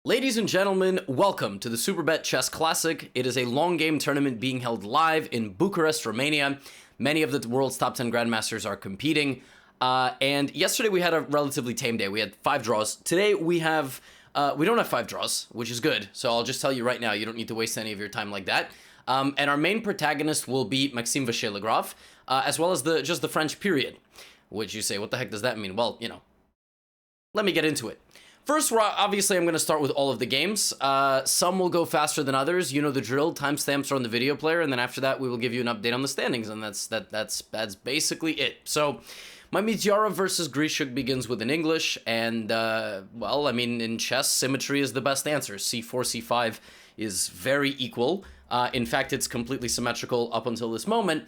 Ladies and gentlemen, welcome to the Superbet Chess Classic. It is a long game tournament being held live in Bucharest, Romania. Many of the world's top 10 grandmasters are competing. And yesterday we had a relatively tame day. We had 5 draws. Today we don't have 5 draws, which is good. So I'll just tell you right now, you don't need to waste any of your time like that. And our main protagonist will be Maxime Vachier-Lagrave, as well as just the French period. Which you say, what the heck does that mean? Well, you know, let me get into it. First, obviously, I'm going to start with all of the games. Some will go faster than others. You know the drill. Timestamps are on the video player, and then after that, we will give you an update on the standings, and that's basically it. So, Mamedyarov versus Grischuk begins with an English, and, well, I mean, in chess, symmetry is the best answer. C4, C5 is very equal. In fact, it's completely symmetrical up until this moment,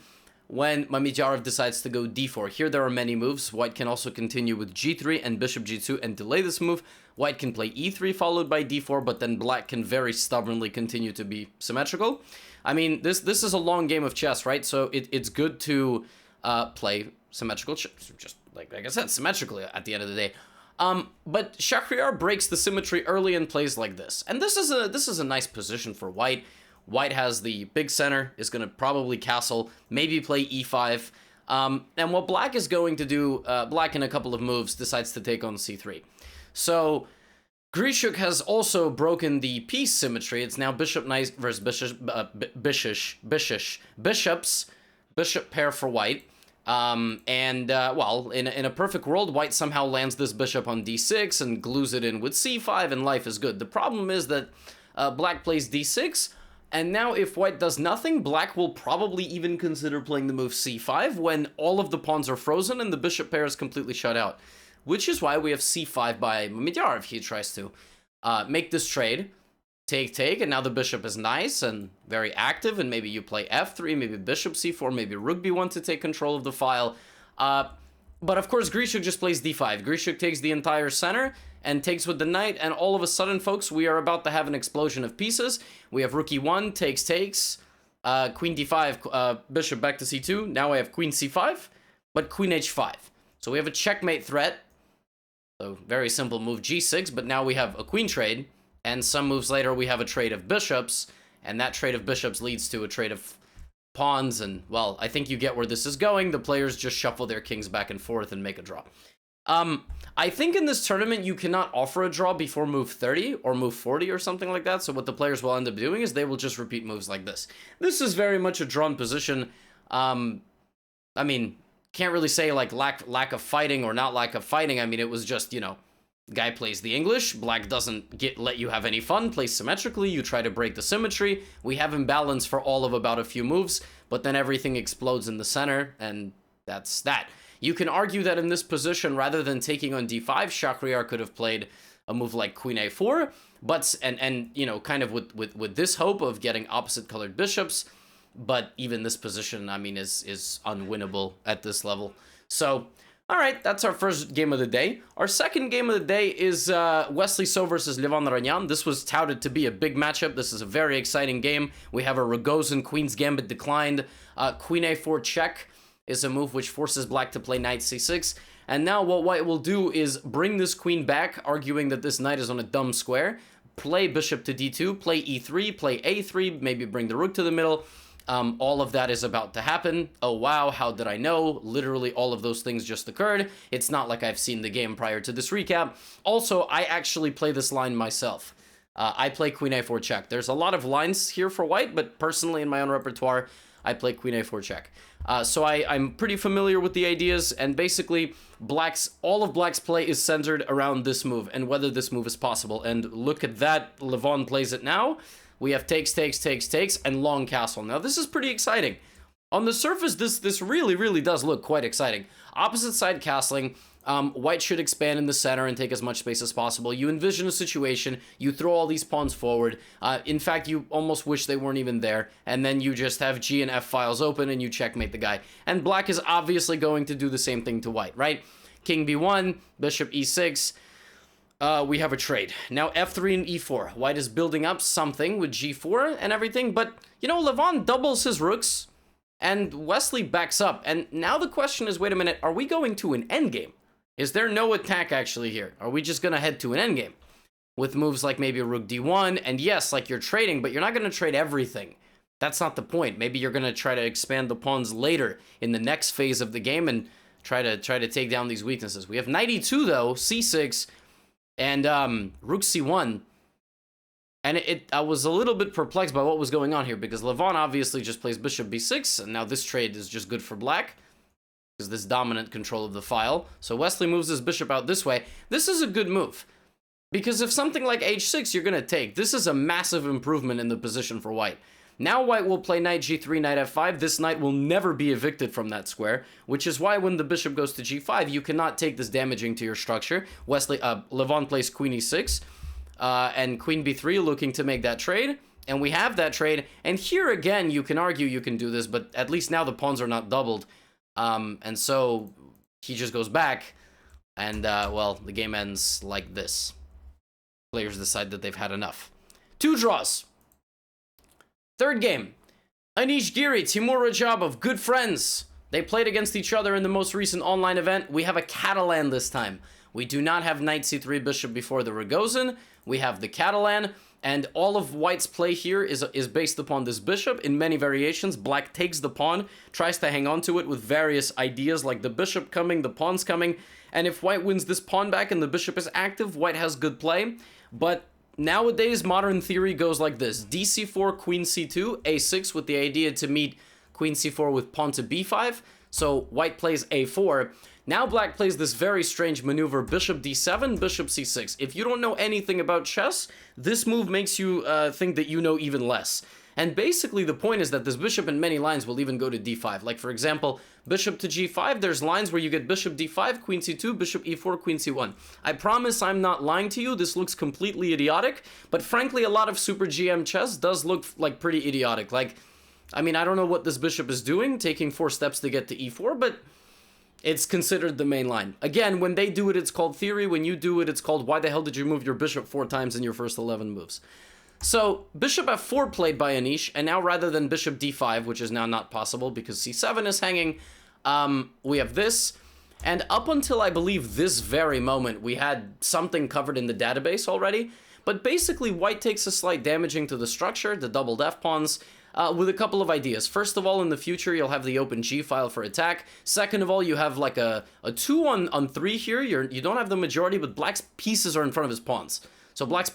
when Mamedyarov decides to go d4. Here there are many moves. White can also continue with g3 and bishop g2 and delay this move. White can play e3 followed by d4, but then black can very stubbornly continue to be symmetrical. I mean, this is a long game of chess, right? So it's good to play symmetrical chess, just like I said, symmetrically at the end of the day. But Shahryar breaks the symmetry early and plays like this. And this is a nice position for White. White has the big center, is going to probably castle, maybe play e5. And what black is going to do, black in a couple of moves decides to take on c3. So Grischuk has also broken the piece symmetry. It's now bishop knight versus bishop pair for White. Well, in a perfect world, White somehow lands this bishop on d6 and glues it in with c5, and life is good. The problem is that black plays d6. And now if White does nothing, black will probably even consider playing the move c5 when all of the pawns are frozen and the bishop pair is completely shut out. Which is why we have c5 by Mamedyarov. He tries to make this trade, take, and now the bishop is nice and very active, and maybe you play f3, maybe bishop c4, maybe rook b1 to take control of the file. But of course, Grischuk just plays d5. Grischuk takes the entire center and takes with the knight, and all of a sudden, folks, we are about to have an explosion of pieces. We have rook e1, takes, queen d5, bishop back to c2. Now I have queen c5, but queen h5. So we have a checkmate threat. So very simple move g6, but now we have a queen trade, and some moves later we have a trade of bishops, and that trade of bishops leads to a trade of pawns, and, well, I think you get where this is going. The players just shuffle their kings back and forth and make a draw. I think in this tournament, you cannot offer a draw before move 30 or move 40 or something like that. So what the players will end up doing is they will just repeat moves like this. This is very much a drawn position. I mean, can't really say like lack of fighting or not lack of fighting. I mean, it was just, you know, guy plays the English. Black doesn't let you have any fun. Plays symmetrically. You try to break the symmetry. We have imbalance for all of about a few moves, but then everything explodes in the center, and that's that. You can argue that in this position, rather than taking on d5, Shahryar could have played a move like queen a4, but and you know, kind of with this hope of getting opposite colored bishops. But even this position, I mean, is unwinnable at this level. So, all right, that's our first game of the day. Our second game of the day is Wesley versus Levon Aronian. This was touted to be a big matchup. This is a very exciting game. We have a Rogozin Queen's Gambit declined. Queen a4 check is a move which forces black to play knight c6. And now what White will do is bring this queen back, arguing that this knight is on a dumb square, play bishop to d2, play e3, play a3, maybe bring the rook to the middle. All of that is about to happen. Oh, wow, how did I know? Literally all of those things just occurred. It's not like I've seen the game prior to this recap. Also, I actually play this line myself. I play queen a4 check. There's a lot of lines here for White, but personally in my own repertoire, I play queen a4 check. So I'm pretty familiar with the ideas, and basically all of black's play is centered around this move and whether this move is possible. And look at that, Levon plays it now. We have takes, and long castle. Now this is pretty exciting. On the surface, this really does look quite exciting. Opposite side castling. White should expand in the center and take as much space as possible. You envision a situation, you throw all these pawns forward. In fact, you almost wish they weren't even there. And then you just have G and F files open and you checkmate the guy. And black is obviously going to do the same thing to White, right? King b1, bishop e6. We have a trade. Now f3 and e4. White is building up something with g4 and everything. But, you know, Levon doubles his rooks and Wesley backs up. And now the question is, wait a minute, are we going to an endgame? Is there no attack actually here? Are we just going to head to an endgame? with moves like maybe rook d1, and yes, like you're trading, but you're not going to trade everything. That's not the point. Maybe you're going to try to expand the pawns later in the next phase of the game and try to take down these weaknesses. We have knight e2 though, c6, and rook c1. And I was a little bit perplexed by what was going on here, because Levon obviously just plays bishop b6, and now this trade is just good for black, because this dominant control of the file. So Wesley moves his bishop out this way. This is a good move, because if something like h6 you're going to take, this is a massive improvement in the position for white. Now white will play knight g3, knight f5. This knight will never be evicted from that square, which is why when the bishop goes to g5, you cannot take this damaging to your structure. Levon plays queen e6, and queen b3 looking to make that trade, and we have that trade. And here again, you can argue you can do this, but at least now the pawns are not doubled, and so he just goes back, and well, the game ends like this. Players decide that they've had enough. 2 draws. Third game, Anish, Giri, Teimour, Radjabov, good friends. They played against each other in the most recent online event. We have a Catalan this time. We do not have knight c3 bishop before the Rogozin. We have the Catalan, and all of white's play here is based upon this bishop in many variations. Black takes the pawn, tries to hang on to it with various ideas like the bishop coming, the pawns coming, and if white wins this pawn back and the bishop is active, white has good play. But nowadays, modern theory goes like this: dc4, queen c2, a6 with the idea to meet queen c4 with pawn to b5. So white plays a4. Now black plays this very strange maneuver, bishop d7, bishop c6. If you don't know anything about chess, this move makes you think that you know even less. And basically the point is that this bishop in many lines will even go to d5. Like for example, bishop to g5, there's lines where you get bishop d5, queen c2, bishop e4, queen c1. I promise I'm not lying to you, this looks completely idiotic, but frankly a lot of Super GM chess does look like pretty idiotic. Like, I mean, I don't know what this bishop is doing, taking 4 steps to get to e4, but it's considered the main line. Again, when they do it, it's called theory. When you do it, it's called why the hell did you move your bishop 4 times in your first 11 moves? So, bishop f4 played by Anish, and now rather than bishop d5, which is now not possible because c7 is hanging, we have this. And up until, I believe, this very moment, we had something covered in the database already. But basically, white takes a slight damaging to the structure, the doubled f-pawns, with a couple of ideas. First of all, in the future, you'll have the open g file for attack. Second of all, you have like a 2 on 3 here. You don't have the majority, but black's pieces are in front of his pawns. So black's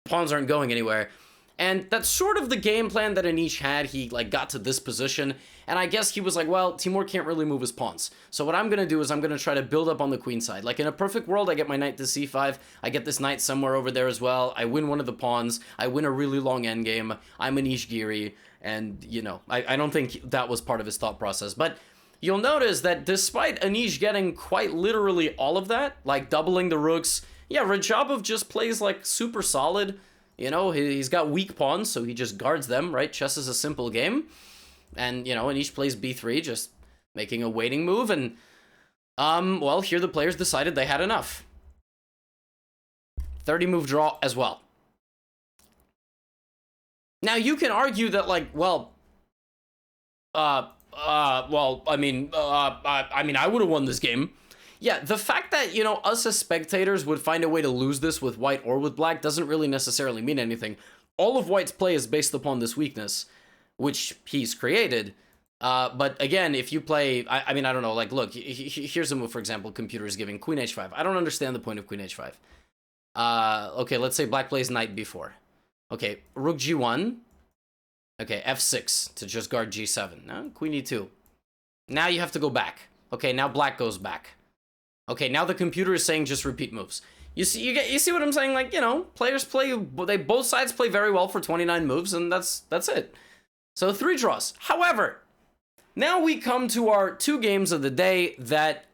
pawns aren't going anywhere. And that's sort of the game plan that Anish had. He like got to this position, and I guess he was like, well, Teimour can't really move his pawns. So what I'm going to do is I'm going to try to build up on the queen side. Like in a perfect world, I get my knight to c5. I get this knight somewhere over there as well. I win one of the pawns. I win a really long endgame. I'm Anish Giri, and you know, I don't think that was part of his thought process. But you'll notice that despite Anish getting quite literally all of that, like doubling the rooks, yeah, Radjabov just plays like super solid. You know, he's got weak pawns, so he just guards them, right? Chess is a simple game. And, you know, Anish plays b3, just making a waiting move. And, well, here the players decided they had enough. 30-move draw as well. Now, you can argue that, like, well, I mean, I would have won this game. Yeah, the fact that, you know, us as spectators would find a way to lose this with white or with black doesn't really necessarily mean anything. All of white's play is based upon this weakness, which he's created. But again, if you play, I mean, I don't know, like, look, here's a move, for example, computer is giving queen h5. I don't understand the point of queen h5. Okay, let's say black plays knight b4. Okay, rook g1. Okay, f6 to just guard g7. No, queen e2. Now you have to go back. Okay, now black goes back. Okay, now the computer is saying just repeat moves. You see what I'm saying? Like, you know, players play, both sides play very well for 29 moves, and that's it. So 3 draws. However, now we come to our 2 games of the day that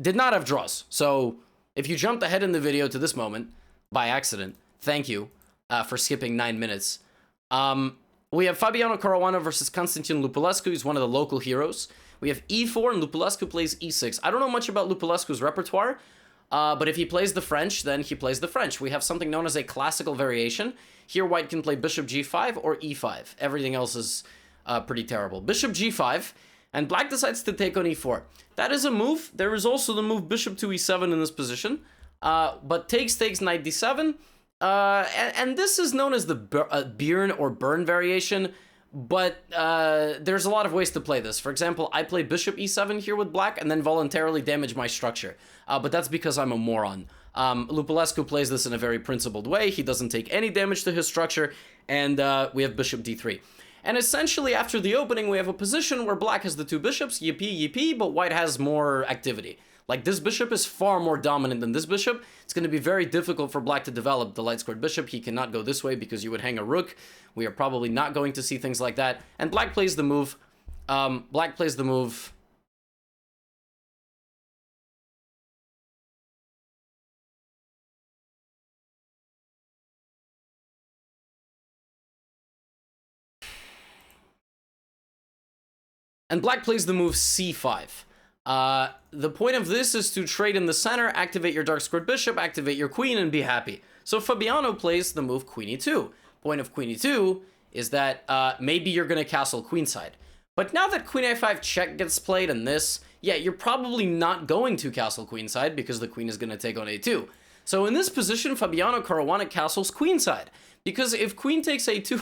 did not have draws. So if you jumped ahead in the video to this moment by accident, thank you for skipping 9 minutes. We have Fabiano Caruana versus Constantin Lupulescu. He's one of the local heroes. We have e4, and Lupulescu plays e6. I don't know much about Lupulescu's repertoire, but if he plays the French, then he plays the French. We have something known as a classical variation. Here, white can play bishop g5 or e5. Everything else is pretty terrible. Bishop g5, and black decides to take on e4. That is a move. There is also the move bishop to e7 in this position, but takes, knight d7, And this is known as the Byrne or Burn variation, but there's a lot of ways to play this. For example, I play bishop e7 here with black and then voluntarily damage my structure, but that's because I'm a moron. Lupulescu plays this in a very principled way. He doesn't take any damage to his structure, and we have bishop d3. And essentially, after the opening, we have a position where black has the two bishops, yippee, yippee, but white has more activity. Like, this bishop is far more dominant than this bishop. It's going to be very difficult for black to develop the light-squared bishop. He cannot go this way because you would hang a rook. We are probably not going to see things like that. And black plays the move. Black plays the move. And black plays the move c5. The point of this is to trade in the center, activate your dark squared bishop, activate your queen, and be happy. So Fabiano plays the move queen e2. Point of queen e2 is that maybe you're going to castle queenside. But now that queen a5 check gets played and this, yeah, you're probably not going to castle queenside because the queen is going to take on a2. So in this position, Fabiano Caruana castles queenside. Because if queen takes a2...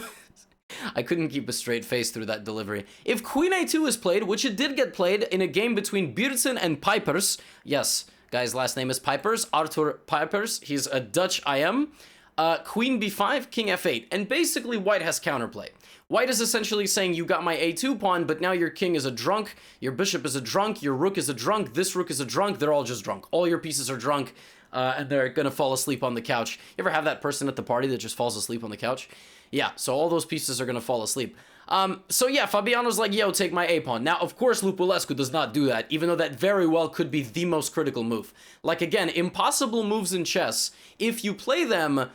I couldn't keep a straight face through that delivery. If queen a2 is played, which it did get played in a game between Biertzen and Pipers, yes, guy's last name is Pipers, Arthur Pipers, he's a Dutch IM, queen b5, king f8, and basically white has counterplay. White is essentially saying, you got my a2 pawn, but now your king is a drunk, your bishop is a drunk, your rook is a drunk, this rook is a drunk, they're all just drunk. All your pieces are drunk, and they're gonna fall asleep on the couch. You ever have that person at the party that just falls asleep on the couch? Yeah, so all those pieces are going to fall asleep. So yeah, Fabiano's like, yo, take my a-pawn. Now, of course, Lupulescu does not do that, even though that very well could be the most critical move. Like, again, impossible moves in chess. If you play them,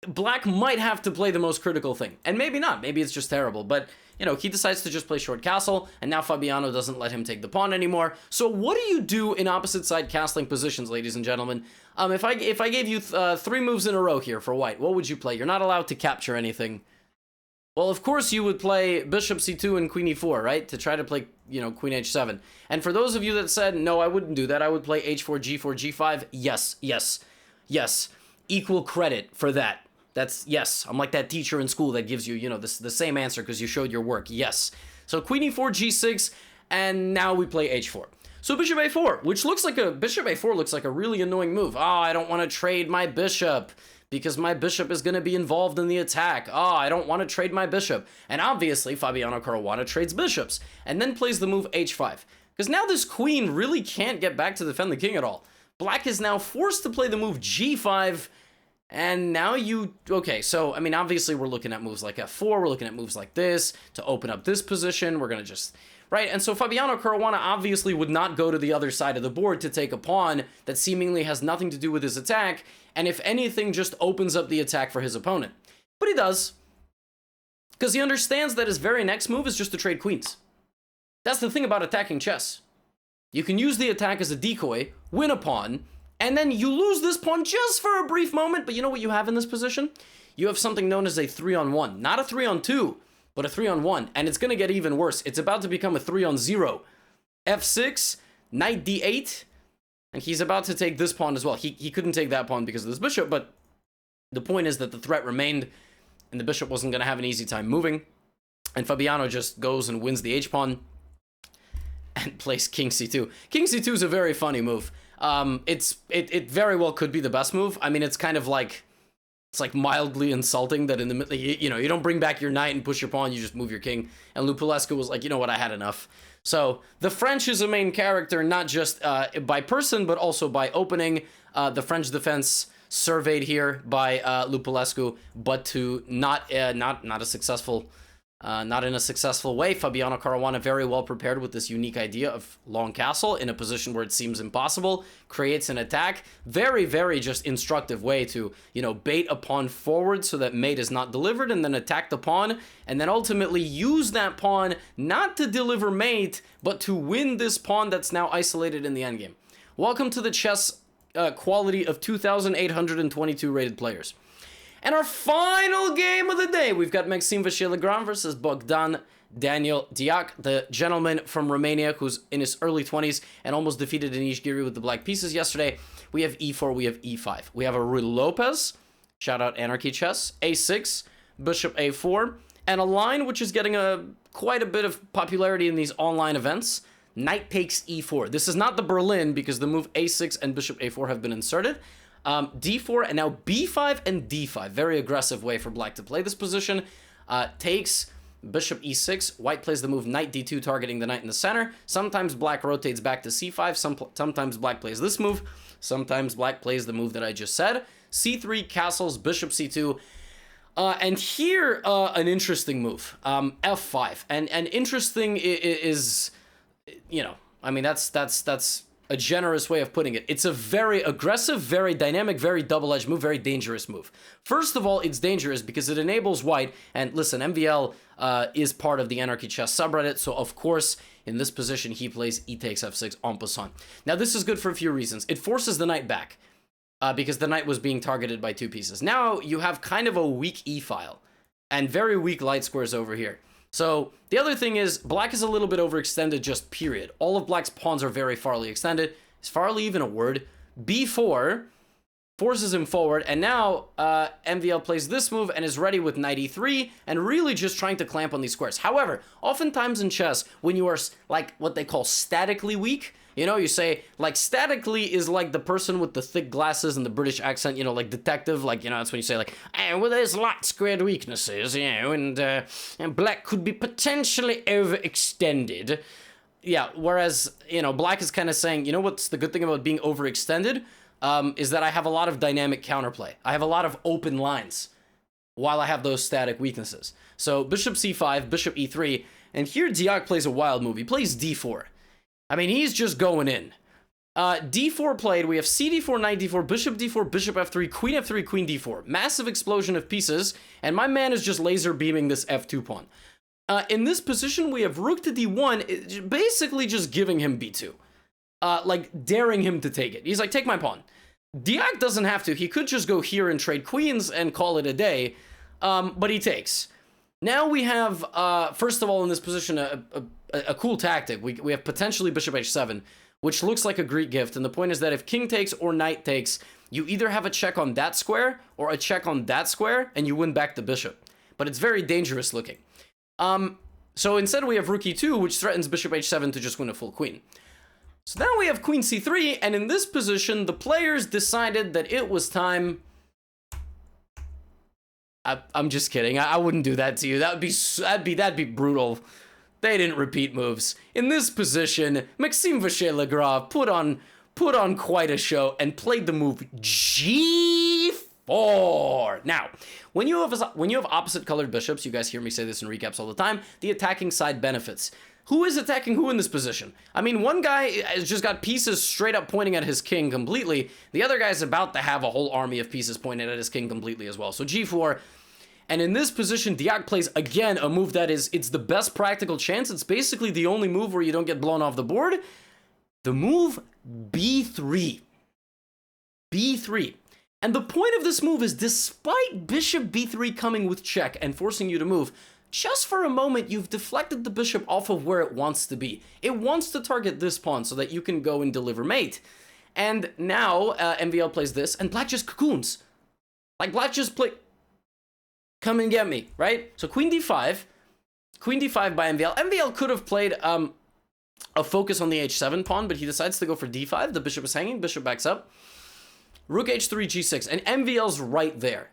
black might have to play the most critical thing. And maybe not. Maybe it's just terrible. But, you know, he decides to just play short castle, and now Fabiano doesn't let him take the pawn anymore. So what do you do in opposite side castling positions, ladies and gentlemen? If I gave you 3 moves in a row here for white, what would you play? You're not allowed to capture anything. Well, of course you would play bishop c2 and queen e4, right? To try to play, you know, queen h7. And for those of you that said, no, I wouldn't do that, I would play h4, g4, g5. Yes, yes, yes. Equal credit for that. That's, yes, I'm like that teacher in school that gives you, you know, the same answer because you showed your work. Yes. So queen e4, g6, and now we play h4. So bishop a4, which looks like bishop a4 looks like a really annoying move. Oh, I don't want to trade my bishop because my bishop is going to be involved in the attack. Oh, I don't want to trade my bishop. And obviously, Fabiano Caruana trades bishops and then plays the move h5. Because now this queen really can't get back to defend the king at all. Black is now forced to play the move g5. And now okay, so, I mean, obviously we're looking at moves like f4, we're looking at moves like this to open up this position, we're going to just, right? And so Fabiano Caruana obviously would not go to the other side of the board to take a pawn that seemingly has nothing to do with his attack, and if anything, just opens up the attack for his opponent. But he does, because he understands that his very next move is just to trade queens. That's the thing about attacking chess. You can use the attack as a decoy, win a pawn, and then you lose this pawn just for a brief moment, but you know what you have in this position? You have something known as a 3-on-1. Not a 3-on-2, but a 3-on-1. And it's going to get even worse. It's about to become a 3-on-0. f6, knight d8, and he's about to take this pawn as well. He couldn't take that pawn because of this bishop, but the point is that the threat remained, and the bishop wasn't going to have an easy time moving. And Fabiano just goes and wins the h-pawn and plays king c2. King c2 is a very funny move. It very well could be the best move. I mean, it's kind of like, it's like mildly insulting that in the middle, you know, you don't bring back your knight and push your pawn, you just move your king. And Lupulescu was like, you know what, I had enough. So the French is a main character, not just by person, but also by opening. The French defense surveyed here by Lupulescu, but to not a successful. Not in a successful way. Fabiano Caruana very well prepared with this unique idea of long castle in a position where it seems impossible, creates an attack. Very, very just instructive way to, you know, bait a pawn forward so that mate is not delivered and then attack the pawn and then ultimately use that pawn not to deliver mate, but to win this pawn that's now isolated in the endgame. Welcome to the chess quality of 2,822 rated players. And our final game of the day, we've got Maxime Vachier-Legrand versus Bogdan Daniel Deac, the gentleman from Romania who's in his early 20s and almost defeated Anish Giri with the black pieces yesterday. We have e4, we have e5. We have a Ruy Lopez, Shout out Anarchy Chess. A6, bishop A4, and a line which is getting quite a bit of popularity in these online events. Knight takes E4. This is not the Berlin because the move A6 and bishop A4 have been inserted. D4 and now B5 and D5. Very aggressive way for black to play this position. Takes bishop E6. White plays the move knight D2, targeting the knight in the center. Sometimes black rotates back to C5. Sometimes black plays this move. Sometimes black plays the move that I just said. C3, castles, bishop C2. And here, an interesting move. F5. And interesting is, you know, I mean, that's a generous way of putting it. It's a very aggressive, very dynamic, very double-edged move, very dangerous move. First of all, it's dangerous because it enables white, and listen, MVL is part of the Anarchy Chess subreddit, so of course, in this position, he plays e takes f6 en passant. Now, this is good for a few reasons. It forces the knight back, because the knight was being targeted by 2 pieces. Now, you have kind of a weak e-file, and very weak light squares over here. So, the other thing is, black is a little bit overextended, just period. All of black's pawns are very farly extended. Is farly even a word? B4 forces him forward, and now MVL plays this move and is ready with knight e3, and really just trying to clamp on these squares. However, oftentimes in chess, when you are, like, what they call statically weak, you know, you say, like, statically is like the person with the thick glasses and the British accent, you know, like detective, like, you know, that's when you say, like, well, there's light squared weaknesses, you know, and black could be potentially overextended. Yeah, whereas, you know, black is kind of saying, you know what's the good thing about being overextended? Is that I have a lot of dynamic counterplay. I have a lot of open lines while I have those static weaknesses. So, bishop c5, bishop e3, and here Deac plays a wild move. He plays d4. I mean, he's just going in. D4 played, we have CD4, knight D4, bishop D4, bishop F3, queen F3, queen D4. Massive explosion of pieces, and my man is just laser beaming this F2 pawn. In this position, we have rook to D1, basically just giving him B2. Like, daring him to take it. He's like, take my pawn. Deac doesn't have to. He could just go here and trade queens and call it a day, but he takes. Now we have, first of all, in this position, a cool tactic. We have potentially bishop h7, which looks like a Greek gift, and the point is that if king takes or knight takes, you either have a check on that square or a check on that square, and you win back the bishop. But it's very dangerous looking. So instead we have rook e2, which threatens bishop h7 to just win a full queen. So now we have queen c3, and in this position, the players decided that it was time... I'm just kidding. I wouldn't do that to you. That'd be brutal. They didn't repeat moves. In this position, Maxime Vacher-Lagrave put on quite a show and played the move G4. Now, when you have opposite colored bishops, you guys hear me say this in recaps all the time, the attacking side benefits. Who is attacking who in this position? I mean, one guy has just got pieces straight up pointing at his king completely. The other guy's about to have a whole army of pieces pointed at his king completely as well. So G4. And in this position, Deac plays, again, a move that it's the best practical chance. It's basically the only move where you don't get blown off the board. The move B3. B3. And the point of this move is, despite bishop B3 coming with check and forcing you to move, just for a moment, you've deflected the bishop off of where it wants to be. It wants to target this pawn so that you can go and deliver mate. And now, MVL plays this, and black just cocoons. Like, black just play... Come and get me, right? So queen d5 by MVL. MVL could have played a focus on the h7 pawn, but he decides to go for d5. The bishop is hanging, bishop backs up. Rook h3, g6, and MVL's right there.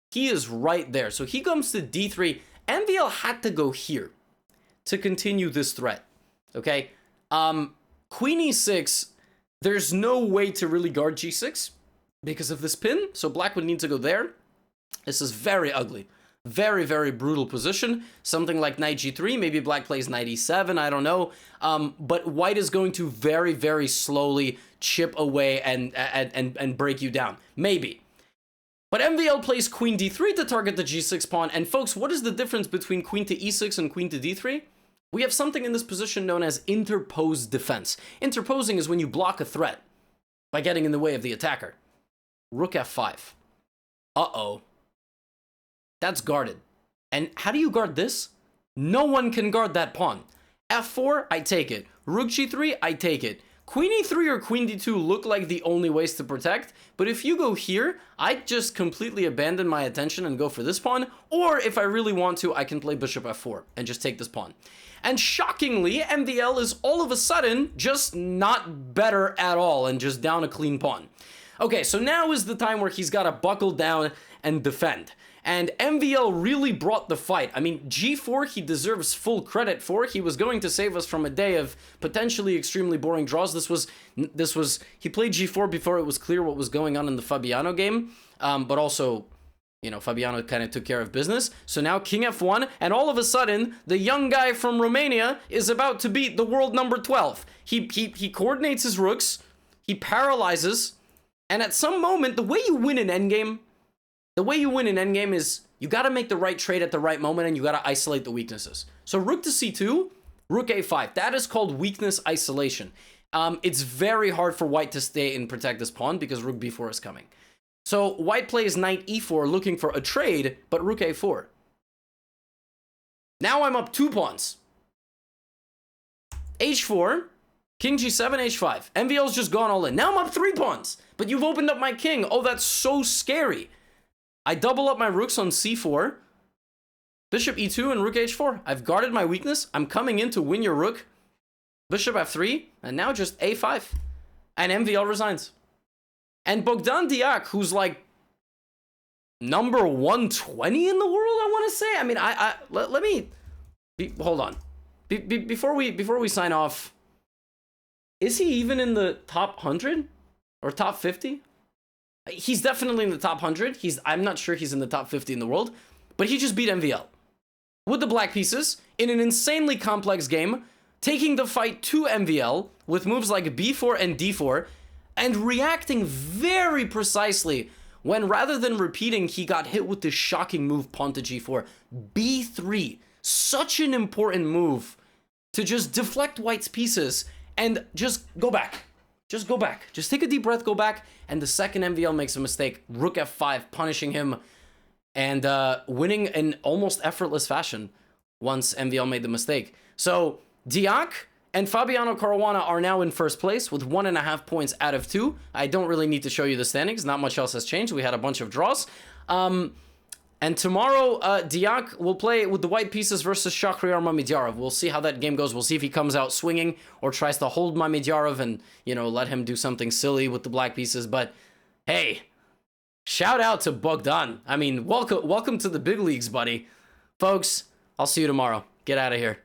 He is right there. So he comes to d3. MVL had to go here to continue this threat, okay? Queen e6, there's no way to really guard g6 because of this pin, so black would need to go there. This is very ugly. Very, very brutal position. Something like knight g3, maybe black plays knight e7, I don't know. But white is going to very, very slowly chip away and break you down. Maybe. But MVL plays queen d3 to target the g6 pawn. And folks, what is the difference between queen to e6 and queen to d3? We have something in this position known as interposed defense. Interposing is when you block a threat by getting in the way of the attacker. Rook f5. Uh-oh. That's guarded. And how do you guard this? No one can guard that pawn. F4, I take it. Rook g3, I take it. Queen e3 or queen d2 look like the only ways to protect, but if you go here, I just completely abandon my attention and go for this pawn, or if I really want to, I can play bishop f4 and just take this pawn. And shockingly, MVL is all of a sudden just not better at all and just down a clean pawn. Okay, so now is the time where he's got to buckle down and defend. And MVL really brought the fight. I mean, g4 he deserves full credit for. He was going to save us from a day of potentially extremely boring draws. He played g4 before it was clear what was going on in the Fabiano game. But also, you know, Fabiano kind of took care of business. So now king f1, and all of a sudden, the young guy from Romania is about to beat the world number 12. He coordinates his rooks, he paralyzes, and at some moment, the way you win an endgame is you got to make the right trade at the right moment, and you got to isolate the weaknesses. So rook to c2, rook a5. That is called weakness isolation. It's very hard for white to stay and protect this pawn because rook b4 is coming. So white plays knight e4 looking for a trade, but rook a4. Now I'm up 2 pawns. h4, king g7, h5. MVL's just gone all in. Now I'm up 3 pawns, but you've opened up my king. Oh, that's so scary. I double up my rooks on c4, bishop e2 and rook h4. I've guarded my weakness. I'm coming in to win your rook. Bishop f3, and now just a5. And MVL resigns. And Bogdan Diak, who's like number 120 in the world, I want to say. I mean, let me hold on. Before we sign off, is he even in the top 100 or top 50? He's definitely in the top 100. I'm not sure he's in the top 50 in the world, but he just beat MVL with the black pieces in an insanely complex game, taking the fight to MVL with moves like b4 and d4, and reacting very precisely when, rather than repeating, he got hit with this shocking move, pawn to g4. b3, such an important move to just deflect white's pieces and just go back. Just go back. Just take a deep breath, go back, and the second MVL makes a mistake, rook f5, punishing him, and winning in almost effortless fashion once MVL made the mistake. So Diak and Fabiano Caruana are now in first place with 1.5 points out of 2. I don't really need to show you the standings. Not much else has changed. We had a bunch of draws. And tomorrow, Diak will play with the white pieces versus Shahryar Mamedyarov. We'll see how that game goes. We'll see if he comes out swinging or tries to hold Mamedyarov and, you know, let him do something silly with the black pieces. But, hey, shout out to Bogdan. I mean, welcome to the big leagues, buddy. Folks, I'll see you tomorrow. Get out of here.